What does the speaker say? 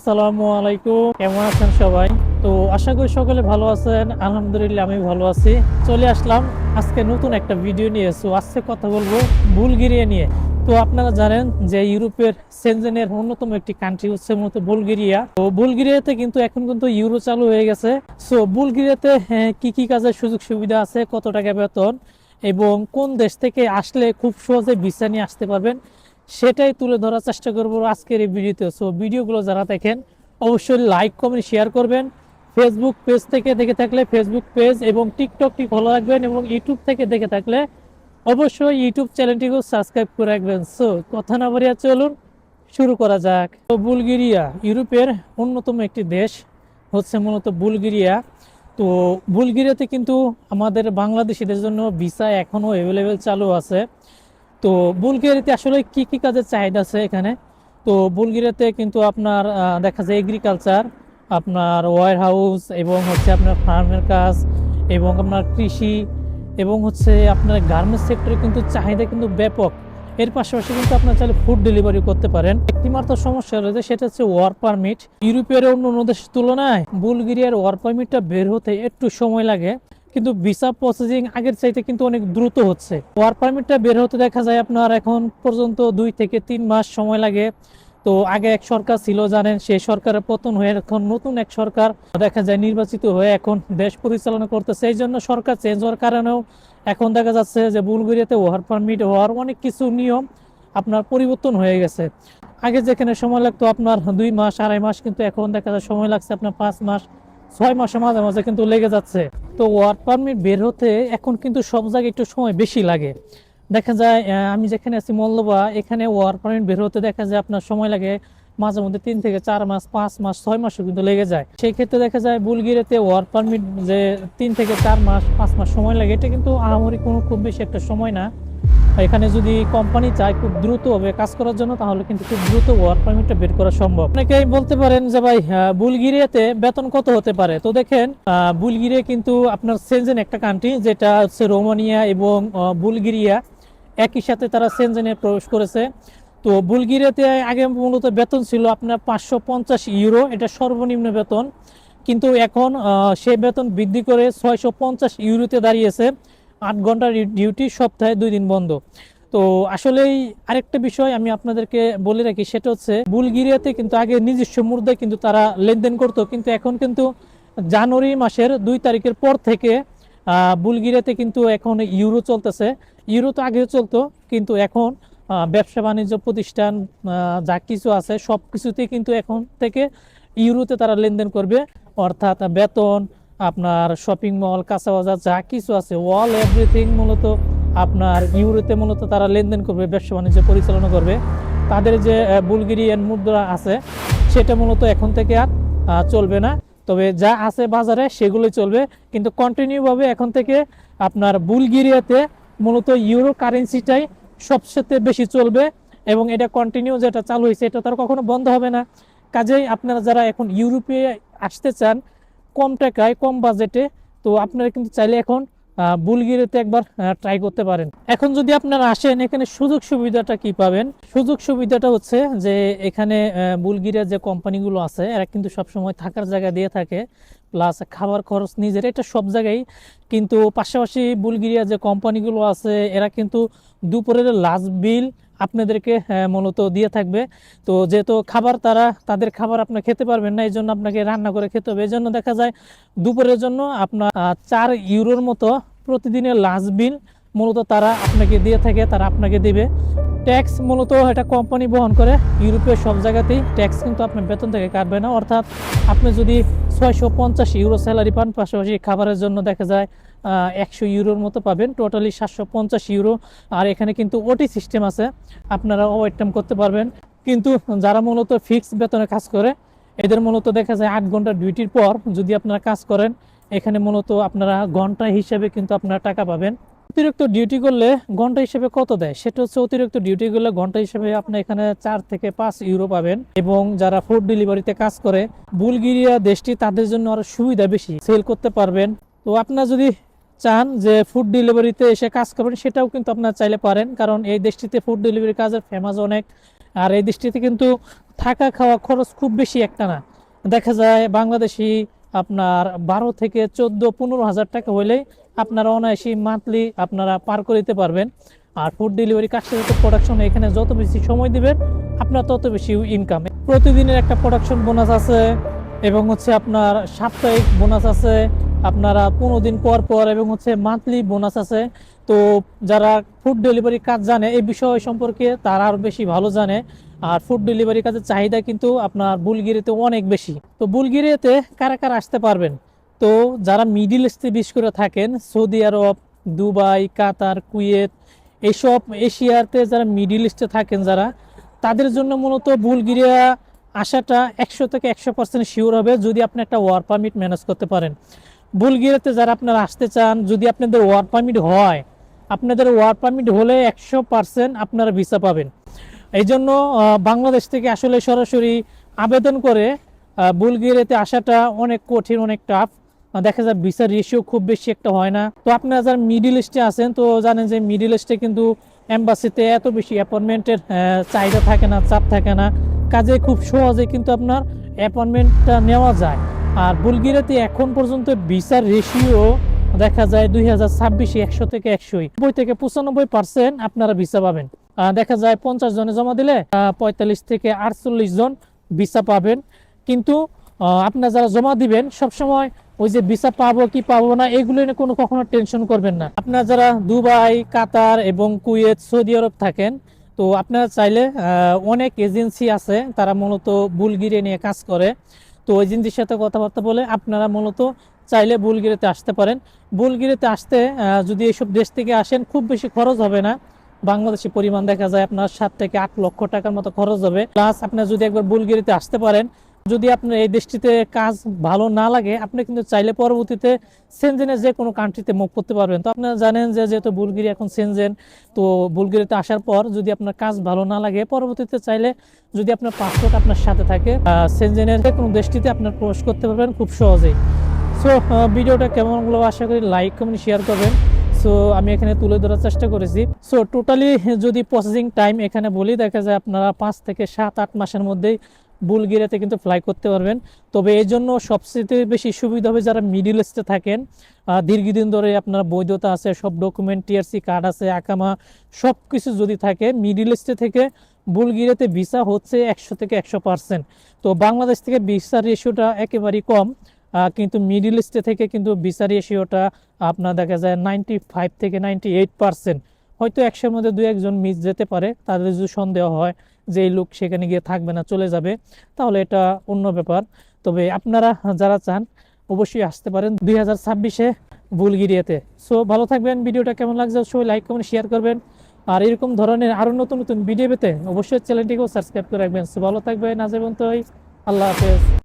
আসসালামু আলাইকুম, কেমন আছেন সবাই? তো আশা করি সকলে ভালো আছেন। আলহামদুলিল্লাহ আমি ভালো আছি। চলে আসলাম আজকে নতুন একটা ভিডিও নিয়ে। আজকে কথা বলবো বুলগেরিয়া নিয়ে। তো আপনারা জানেন যে ইউরোপের সেনজেনের অন্যতম একটি কান্ট্রি হচ্ছে মূলত বুলগেরিয়া। তো বুলগেরিয়াতে কিন্তু এখন কিন্তু ইউরো চালু হয়ে গেছে। বুলগেরিয়াতে কি কি কাজের সুযোগ সুবিধা আছে, কত টাকা বেতন এবং কোন দেশ থেকে আসলে খুব সহজে ভিসা নিয়ে আসতে পারবেন, সেটাই তুলে ধরার চেষ্টা করবো আজকের এই ভিডিওতে। ভিডিওগুলো যারা দেখেন অবশ্যই লাইক কমেন্ট শেয়ার করবেন। ফেসবুক পেজ থেকে দেখে থাকলে ফেসবুক পেজ এবং টিকটকটি ফলো রাখবেন, এবং ইউটিউব থেকে দেখে থাকলে অবশ্যই ইউটিউব চ্যানেলটিকেও সাবস্ক্রাইব করে রাখবেন। কথা না বাড়িয়ে চলুন শুরু করা যাক। বুলগেরিয়া ইউরোপের অন্যতম একটি দেশ হচ্ছে মূলত বুলগেরিয়া। তো বুলগেরিয়াতে কিন্তু আমাদের বাংলাদেশিদের জন্য ভিসা এখনও অ্যাভেলেবেল চালু আছে। তো বুলগেরিয়াতে আসলে কি কি কাজের চাহিদা আছে এখানে? তো বুলগেরিয়াতে কিন্তু আপনার দেখা যায় এগ্রিকালচার, আপনার ওয়্যার হাউস এবং হচ্ছে আপনার ফার্মের কাজ এবং আপনার কৃষি এবং হচ্ছে আপনার গার্মেন্টস সেক্টরে কিন্তু চাহিদা কিন্তু ব্যাপক। এর পাশাপাশি কিন্তু আপনার চাইলে ফুড ডেলিভারি করতে পারেন। একটি মাত্র সমস্যা রয়েছে, সেটা হচ্ছে ওয়ার্ক পারমিট। ইউরোপের অন্য দেশের তুলনায় বুলগেরিয়ার ওয়ার্ক পারমিটটা বের হতে একটু সময় লাগে, কিন্তু ভিসা প্রসেসিং আগের চাইতে কিন্তু অনেক দ্রুত হচ্ছে। ওয়ার্ক পারমিটটা বের হতে দেখা যায় আপনার এখন পর্যন্ত 2 থেকে 3 মাস সময় লাগে। তো আগে এক সরকার ছিল জানেন, সেই সরকারের পতন হয়ে এখন নতুন এক সরকার দেখা যায় নির্বাচিত হয়ে এখন দেশ পরিচালনা করতেছে। এই জন্য সরকার চেঞ্জ হওয়ার কারণেও এখন দেখা যাচ্ছে যে বুলগেরিয়াতে ওয়ার্ক পারমিট হওয়ার অনেক কিছু নিয়ম আপনার পরিবর্তন হয়ে গেছে। আগে যেখানে সময় লাগতো আপনার 2 মাস 2.5 মাস, কিন্তু এখন দেখা যায় সময় লাগছে আপনার 5 মাস 6 মাসের মাঝে মাঝে কিন্তু লেগে যাচ্ছে। তো ওয়ার্ক পারমিট বের হতে এখন কিন্তু সব জায়গায় একটু সময় বেশি লাগে। দেখা যায় আমি যেখানে আছি মল্লবা, এখানে ওয়ার্ক পারমিট বের হতে দেখা যায় আপনার সময় লাগে মাঝে মধ্যে 3 থেকে 4 মাস, 5 মাস 6 মাসও কিন্তু লেগে যায়। সেই ক্ষেত্রে দেখা যায় বুলগেরিয়াতে ওয়ার্ক পারমিট যে 3 থেকে 4 মাস 5 মাস সময় লাগে, এটা কিন্তু আহামরি কোনো খুব বেশি একটা সময় না। এখানে যদি কোম্পানি চায় খুব দ্রুত হবে কাজ করার জন্য, তাহলে কিন্তু খুব দ্রুত ওয়ার্ক পারমিটটা বের করা সম্ভব। অনেকেই বলতে পারেন যে ভাই বুলগেরিয়াতে বেতন কত হতে পারে? তো দেখেন, বুলগেরিয়া কিন্তু আপনার সেনজেন একটা কান্ট্রি, যেটা হচ্ছে রোমানিয়া এবং বুলগেরিয়া একই সাথে তারা সেনজেনে প্রবেশ করেছে। তো বুলগেরিয়াতে আগে মূলত বেতন ছিল আপনার 550 ইউরো, এটা সর্বনিম্ন বেতন। কিন্তু এখন সেই বেতন বৃদ্ধি করে 650 ইউরোতে দাঁড়িয়েছে। 8 ঘন্টার ডিউটি, সপ্তাহে 2 দিন বন্ধ। তো আসলেই আরেকটা বিষয় আমি আপনাদেরকে বলে রাখি, সেটা হচ্ছে বুলগেরিয়াতে কিন্তু আগে নিজস্ব মুদ্রায় কিন্তু তারা লেনদেন করতো, কিন্তু এখন কিন্তু জানুয়ারি মাসের 2 তারিখের পর থেকে বুলগেরিয়াতে কিন্তু এখন ইউরো চলতেছে। ইউরো তো আগেও চলতো, কিন্তু এখন ব্যবসা বাণিজ্য প্রতিষ্ঠান যা কিছু আছে সব কিছুতেই কিন্তু এখন থেকে ইউরোতে তারা লেনদেন করবে। অর্থাৎ বেতন, আপনার শপিং মল, কাঁচা বাজার যা কিছু আছে অল এভরিথিং মূলত আপনার ইউরোতে মূলত তারা লেনদেন করবে, ব্যবসা বাণিজ্য পরিচালনা করবে। তাদের যে বুলগেরিয়ান মুদ্রা আছে সেটা মূলত এখন থেকে আর চলবে না। তবে যা আছে বাজারে সেগুলোই চলবে, কিন্তু কন্টিনিউভাবে এখন থেকে আপনার বুলগেরিয়াতে মূলত ইউরো কারেন্সিটাই সবচেয়ে বেশি চলবে, এবং এটা কন্টিনিউ যেটা চালু হয়েছে এটা তার কখনো বন্ধ হবে না। কাজেই আপনারা যারা এখন ইউরোপে আসতে চান কম টাকায় কম বাজেটে, তো আপনারা কিন্তু চাইলে এখন বুলগেরিয়াতে একবার ট্রাই করতে পারেন। এখন যদি আপনারা আসেন, এখানে সুযোগ সুবিধাটা কি পাবেন? সুযোগ সুবিধাটা হচ্ছে যে এখানে বুলগেরিয়ার যে কোম্পানিগুলো আছে এরা কিন্তু সবসময় থাকার জায়গা দিয়ে থাকে, প্লাস খাবার খরচ নিজের, এটা সব জায়গায়। কিন্তু পাশাপাশি বুলগেরিয়ার যে কোম্পানিগুলো আছে এরা কিন্তু দুপুরের লাঞ্চ বিল আপনাদেরকে মূলত দিয়ে থাকবে। তো যেহেতু খাবার তাদের খাবার আপনি খেতে পারবেন না, এই জন্য আপনাকে রান্না করে খেতে হবে। এই জন্য দেখা যায় দুপুরের জন্য আপনার 4 ইউরোর মতো প্রতিদিনের লাঞ্চ বিল মূলত তারা আপনাকে দিয়ে থাকে, তারা আপনাকে দিবে। ট্যাক্স মূলত এটা কোম্পানি বহন করে। ইউরোপের সব জায়গাতেই ট্যাক্স কিন্তু আপনার বেতন থেকে কাটবে না। অর্থাৎ আপনি যদি 650 ইউরো স্যালারি পান, পাশাপাশি খাবারের জন্য দেখা যায় 100 ইউরোর মতো পাবেন, টোটালি 750 ইউরো। আর এখানে কিন্তু ওটি সিস্টেম আছে, আপনারা ওভার টাইম করতে পারবেন। কিন্তু যারা মূলত ফিক্স বেতনে কাজ করে এদের মূলত দেখা যায় 8 ঘন্টা ডিউটির পর যদি আপনারা কাজ করেন, এখানে মূলত আপনারা ঘন্টা হিসেবে কিন্তু আপনারা টাকা পাবেন। অতিরিক্ত ডিউটি করলে ঘন্টা হিসেবে কত দেয়, সেটা হচ্ছে অতিরিক্ত ডিউটি করলে ঘন্টা হিসেবে আপনি এখানে 4 থেকে 5 ইউরো পাবেন। এবং যারা ফুড ডেলিভারিতে কাজ করে বুলগেরিয়া দেশটি, তাদের জন্য আরো সুবিধা বেশি, সেল করতে পারবেন। তো আপনারা যদি চান যে ফুড ডেলিভারিতে এসে কাজ করবেন, সেটাও কিন্তু আপনারা চাইলে পারেন, কারণ এই দেশটিতে ফুড ডেলিভারি কাজের ফেমাস অনেক। আর এই দেশটিতে কিন্তু থাকা খাওয়া খরচ খুব বেশি একটা না। দেখা যায় বাংলাদেশি আপনার 12 থেকে 14-15 হাজার টাকা হইলেই আপনারা অনায়াসি মান্থলি আপনারা পার করে দিতে পারবেন। আর ফুড ডেলিভারি কাজটা যত প্রোডাকশন, এখানে যত বেশি সময় দিবেন আপনার তত বেশি ইনকাম। প্রতিদিনের একটা প্রোডাকশন বোনাস আছে এবং হচ্ছে আপনার সাপ্তাহিক বোনাস আছে, আপনারা 15 দিন পর পর, এবং হচ্ছে মান্থলি বোনাস আছে। তো যারা ফুড ডেলিভারি কাজ জানে এই বিষয় সম্পর্কে তারা আরো বেশি ভালো জানে। আর ফুড ডেলিভারি কাজের চাহিদা কিন্তু আপনার বুলগেরিয়াতে অনেক বেশি। তো বুলগেরিয়াতে কারা কারা আসতে পারবেন? তো যারা মিডিল ইস্টে বিশেষ করে থাকেন, সৌদি আরব, দুবাই, কাতার, কুয়েত, এইসব এশিয়াতে যারা মিডিল ইস্টে থাকেন যারা, তাদের জন্য মূলত বুলগেরিয়া আসাটা 100 থেকে 100% শিওর হবে যদি আপনি একটা ওয়ার্ক পারমিট ম্যানেজ করতে পারেন। বুলগেরিয়াতে যারা আপনারা আসতে চান, যদি আপনাদের ওয়ার্ক পারমিট হয়, আপনাদের ওয়ার্ক পারমিট হলে 100% আপনারা ভিসা পাবেন। এই জন্য বাংলাদেশ থেকে আসলে সরাসরি আবেদন করে বুলগেরিয়াতে আসাটা অনেক কঠিন, অনেক টাফ। দেখা যায় ভিসার রেশিও খুব বেশি একটা হয় না। তো আপনারা যারা মিডিল ইস্টে আছেন তো জানেন যে মিডিল ইস্টে কিন্তু এম্বাসিতে এত বেশি অ্যাপয়েন্টমেন্টের চাহিদা থাকে না, চাপ থাকে না, কাজে খুব সহজে কিন্তু আপনার অ্যাপয়েন্টমেন্টটা নেওয়া যায়। আর বুলগেরিয়াতে এখন পর্যন্ত ভিসার রেশিও দেখা যায় 2026-এ 100 থেকে 100, 90 থেকে 95% আপনারা ভিসা পাবেন। দেখা যায় 50 জনে জমা দিলে 45 থেকে 48 জন ভিসা পাবেন। কিন্তু আপনারা যারা জমা দিবেন সবসময় ওই যে ভিসা পাবো কি পাবো না এগুলো নিয়ে কখনো টেনশন করবেন না। আপনারা যারা দুবাই, কাতার এবং কুয়েত, সৌদি আরব থাকেন, তো আপনারা চাইলে অনেক এজেন্সি আছে তারা মূলত বুলগেরিয়া নিয়ে কাজ করে। তো এজেন্সির সাথে কথাবার্তা বলে আপনারা মূলত চাইলে বুলগেরিয়াতে আসতে পারেন। বুলগেরিয়াতে আসতে যদি এইসব দেশ থেকে আসেন খুব বেশি খরচ হবে না। বাংলাদেশি পরিমাণ দেখা যায় আপনার 7 থেকে 8 লক্ষ টাকার মতো খরচ হবে। প্লাস আপনার যদি একবার বুলগেরিয়াতে আসতে পারেন, যদি আপনার এই দেশটিতে কাজ ভালো না লাগে, আপনি কিন্তু চাইলে পরবর্তীতে সেনজেনের যে কোনো কান্ট্রিতে মুভ করতে পারবেন। তো আপনারা জানেন যে যেহেতু বুলগেরিয়া এখন সেনজেন, তো বুলগেরিয়াতে আসার পর যদি আপনার কাজ ভালো না লাগে, পরবর্তীতে চাইলে যদি আপনার পাসপোর্ট আপনার সাথে থাকে সেনজেনের যে কোনো দেশটিতে আপনার প্রবেশ করতে পারবেন খুব সহজেই। সো ভিডিওটা কেমন হলো আশা করি লাইক কমেন্ট শেয়ার করবেন। সো আমি এখানে তুলে ধরার চেষ্টা করেছি। সো টোটালি যদি প্রসেসিং টাইম এখানে বলি, দেখা যায় আপনারা 5 থেকে 7-8 মাসের মধ্যেই বুলগেরিয়াতে কিন্তু ফ্লাই করতে পারবেন। তবে এই জন্য সবচেয়ে বেশি সুবিধা হবে যারা মিডিল ইস্টে থাকেন, দীর্ঘদিন ধরে আপনার বৈধতা আছে, সব ডকুমেন্ট, টিআরসি কার্ড আছে, আকামা সব কিছু যদি থাকে, মিডিল ইস্টে থেকে বুলগেরিয়াতে ভিসা হচ্ছে 100 থেকে 100%। তো বাংলাদেশ থেকে ভিসার রেশিওটা একেবারেই কম, কিন্তু মিডিল ইস্টে থেকে কিন্তু ভিসা রেশিওটা আপনার দেখা যায় 95 থেকে 98%। হয়তো 100-এর মধ্যে 2-1 জন মিস যেতে পারে, তাদের যদি সন্দেহ হয় যে এই লোক সেখানে গিয়ে থাকবে না, চলে যাবে, তাহলে এটা অন্য ব্যাপার। তবে আপনারা যারা চান অবশ্যই আসতে পারেন 2026-এ বুলগেরিয়াতে। সো ভালো থাকবেন। ভিডিওটা কেমন লাগছে অবশ্যই লাইক কমেন্ট শেয়ার করবেন। আর এরকম ধরনের আরো নতুন নতুন ভিডিও পেতে অবশ্যই চ্যানেলটিকেও সাবস্ক্রাইব করে রাখবেন। সো ভালো থাকবেন, আজ পর্যন্তই, আল্লাহ হাফেজ।